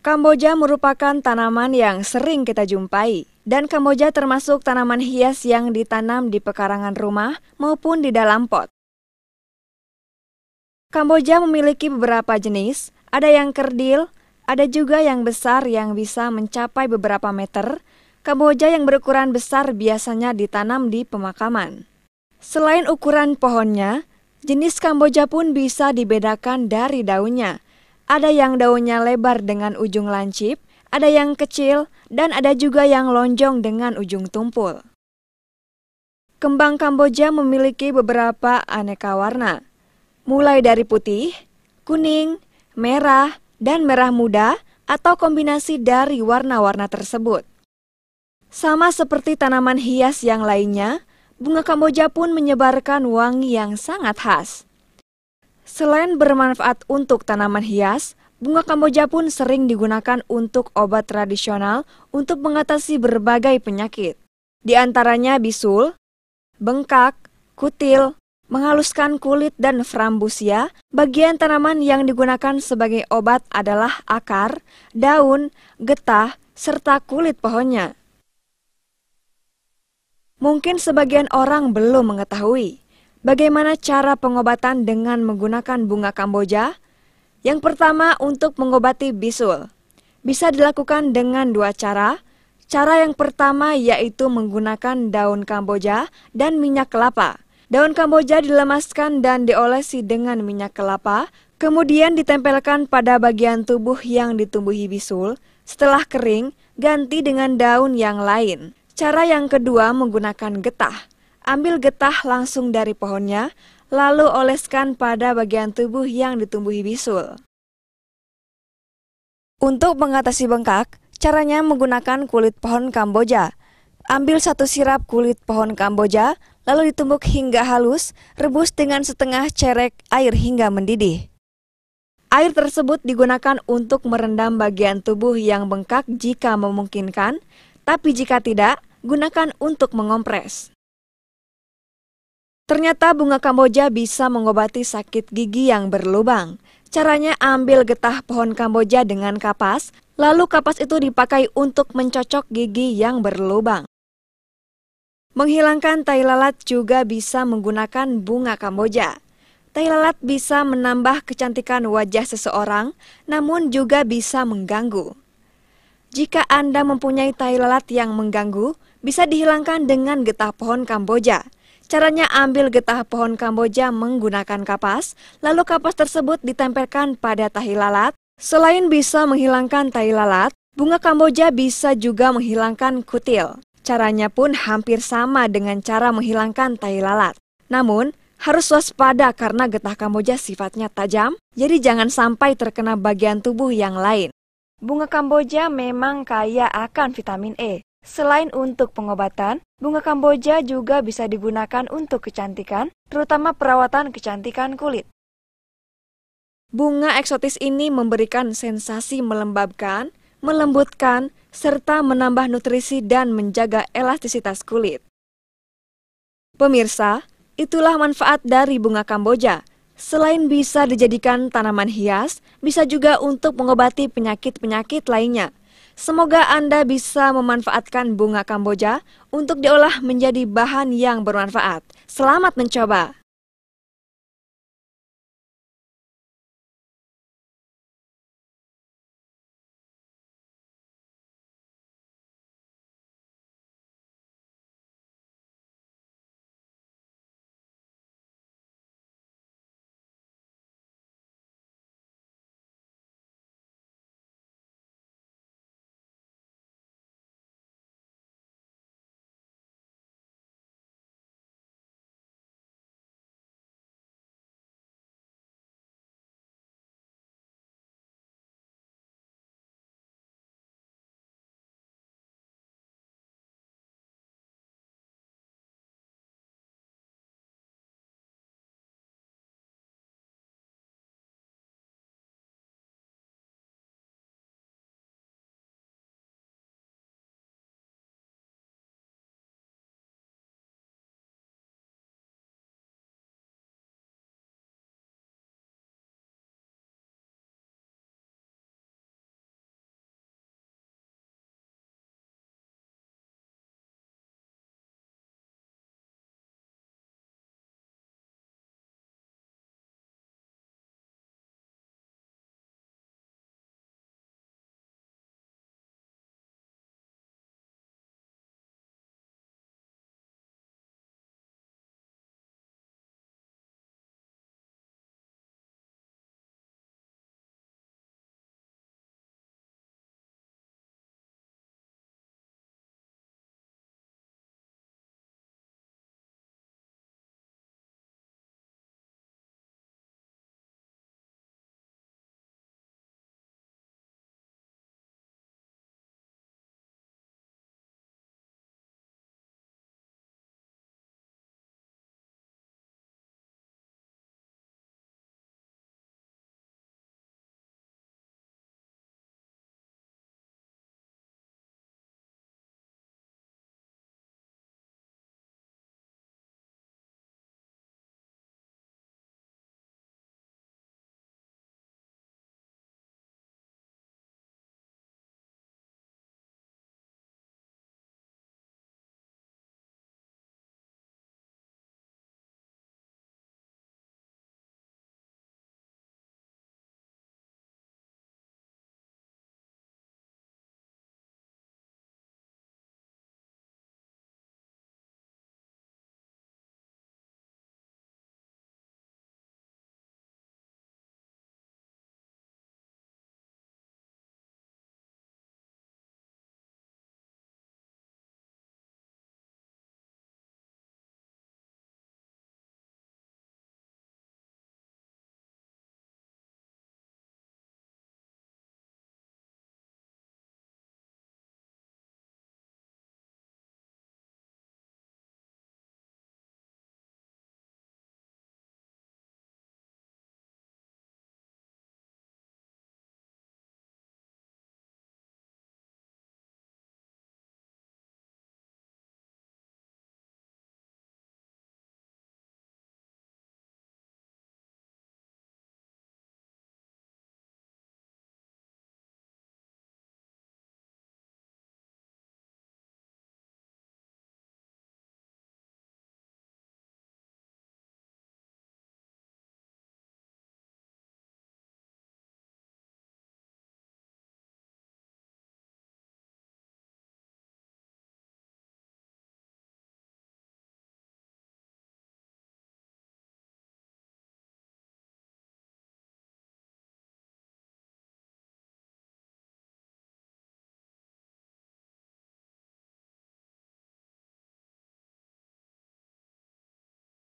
Kamboja merupakan tanaman yang sering kita jumpai, dan kamboja termasuk tanaman hias yang ditanam di pekarangan rumah maupun di dalam pot. Kamboja memiliki beberapa jenis, ada yang kerdil, ada juga yang besar yang bisa mencapai beberapa meter. Kamboja yang berukuran besar biasanya ditanam di pemakaman. Selain ukuran pohonnya, jenis kamboja pun bisa dibedakan dari daunnya. Ada yang daunnya lebar dengan ujung lancip, ada yang kecil, dan ada juga yang lonjong dengan ujung tumpul. Kembang kamboja memiliki beberapa aneka warna, mulai dari putih, kuning, merah, dan merah muda, atau kombinasi dari warna-warna tersebut. Sama seperti tanaman hias yang lainnya, bunga kamboja pun menyebarkan wangi yang sangat khas. Selain bermanfaat untuk tanaman hias, bunga kamboja pun sering digunakan untuk obat tradisional untuk mengatasi berbagai penyakit. Di antaranya bisul, bengkak, kutil, menghaluskan kulit, dan frambusia. Bagian tanaman yang digunakan sebagai obat adalah akar, daun, getah, serta kulit pohonnya. Mungkin sebagian orang belum mengetahui bagaimana cara pengobatan dengan menggunakan bunga kamboja. Yang pertama, untuk mengobati bisul. Bisa dilakukan dengan dua cara. Cara yang pertama yaitu menggunakan daun kamboja dan minyak kelapa. Daun kamboja dilemaskan dan diolesi dengan minyak kelapa, kemudian ditempelkan pada bagian tubuh yang ditumbuhi bisul. Setelah kering, ganti dengan daun yang lain. Cara yang kedua menggunakan getah. Ambil getah langsung dari pohonnya, lalu oleskan pada bagian tubuh yang ditumbuhi bisul. Untuk mengatasi bengkak, caranya menggunakan kulit pohon kamboja. Ambil 1 sirap kulit pohon kamboja, lalu ditumbuk hingga halus, rebus dengan setengah cerek air hingga mendidih. Air tersebut digunakan untuk merendam bagian tubuh yang bengkak jika memungkinkan, tapi jika tidak, gunakan untuk mengompres. Ternyata bunga kamboja bisa mengobati sakit gigi yang berlubang. Caranya ambil getah pohon kamboja dengan kapas, lalu kapas itu dipakai untuk mencocok gigi yang berlubang. Menghilangkan tai lalat juga bisa menggunakan bunga kamboja. Tai lalat bisa menambah kecantikan wajah seseorang, namun juga bisa mengganggu. Jika Anda mempunyai tai lalat yang mengganggu, bisa dihilangkan dengan getah pohon kamboja. Caranya ambil getah pohon kamboja menggunakan kapas, lalu kapas tersebut ditempelkan pada tahi lalat. Selain bisa menghilangkan tai lalat, bunga kamboja bisa juga menghilangkan kutil. Caranya pun hampir sama dengan cara menghilangkan tai lalat. Namun, harus waspada karena getah kamboja sifatnya tajam, jadi jangan sampai terkena bagian tubuh yang lain. Bunga kamboja memang kaya akan vitamin E. Selain untuk pengobatan, bunga kamboja juga bisa digunakan untuk kecantikan, terutama perawatan kecantikan kulit. Bunga eksotis ini memberikan sensasi melembabkan, melembutkan, serta menambah nutrisi dan menjaga elastisitas kulit. Pemirsa, itulah manfaat dari bunga kamboja. Selain bisa dijadikan tanaman hias, bisa juga untuk mengobati penyakit-penyakit lainnya. Semoga Anda bisa memanfaatkan bunga kamboja untuk diolah menjadi bahan yang bermanfaat. Selamat mencoba!